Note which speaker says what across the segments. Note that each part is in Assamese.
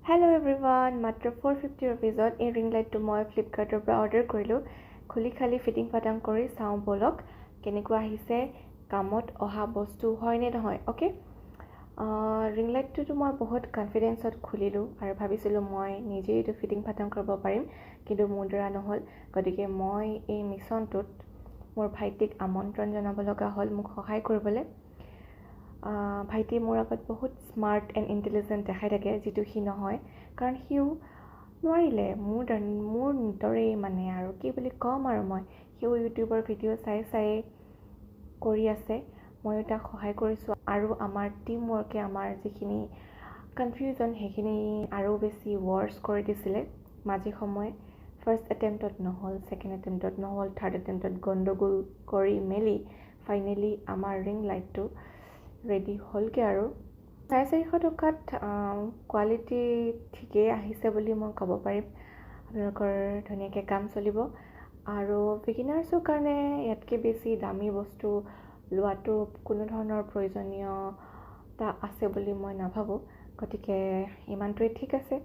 Speaker 1: Hello everyone, মাত্ৰ 450 rupeesত এই ring light টো মই Flipkartৰ পৰা অৰ্ডাৰ কৰিলোঁ। খুলি খালি ফিটিং ফাটাং কৰি চাওঁ বলক কেনেকুৱা আহিছে, কামত অহা বস্তু হয় নে নহয়। ওকে, ring light টো মই বহুত কনফিডেন্সত খুলিলোঁ আৰু ভাবিছিলোঁ মই নিজেই এইটো ফিটিং ফাটাং কৰিব পাৰিম, কিন্তু মোৰ দ্বাৰা নহ'ল। গতিকে মই এই মিছনটোত মোৰ ভাইটিক আমন্ত্ৰণ জনাব লগা হ'ল মোক সহায় কৰিবলৈ। ভাইটি মোৰ আগত বহুত স্মাৰ্ট এণ্ড ইণ্টেলিজেণ্ট দেখাই থাকে, যিটো সি নহয়, কাৰণ সিও নোৱাৰিলে মোৰ দৰেই মানে আৰু কি বুলি ক'ম আৰু সিও ইউটিউবৰ ভিডিঅ' চাই কৰি আছে। ময়ো তাক সহায় কৰিছোঁ আৰু আমাৰ টিম ৱৰ্কে আমাৰ যিখিনি কনফিউজন সেইখিনি আৰু বেছি ৱৰ্ছ কৰি দিছিলে মাজে সময়ে। ফাৰ্ষ্ট এটেম্পটত নহ'ল, ছেকেণ্ড এটেম্পটত নহ'ল, থাৰ্ড এটেম্পটত গণ্ডগোল কৰি মেলি ফাইনেলি আমাৰ ৰিং লাইটটো ৰেডি হ'লগৈ আৰু 450 টকাত কোৱালিটি ঠিকেই আহিছে বুলি মই ক'ব পাৰিম। আপোনালোকৰ ধুনীয়াকৈ কাম চলিব আৰু বিগিনাৰ্ছৰ কাৰণে ইয়াতকৈ বেছি দামী বস্তু লোৱাটো কোনো ধৰণৰ প্ৰয়োজনীয়তা আছে বুলি মই নাভাবোঁ। গতিকে ইমানটোৱে ঠিক আছে।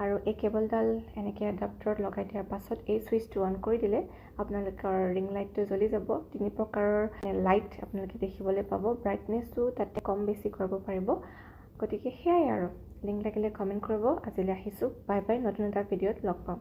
Speaker 1: আৰু এই কেবলডাল এনেকৈ এডাপ্টাৰত লগাই দিয়াৰ পাছত এই ছুইচটো অন কৰি দিলে আপোনালোকৰ ৰিং লাইটটো জ্বলি যাব। 3 প্ৰকাৰৰ লাইট আপোনালোকে দেখিবলৈ পাব, ব্ৰাইটনেছটো তাতে কম বেছি কৰিব পাৰিব। গতিকে সেয়াই আৰু লিংক লাগিলে কমেণ্ট কৰিব। আজিলৈ আহিছোঁ, বাই বাই, নতুন এটা ভিডিঅ'ত লগ পাম।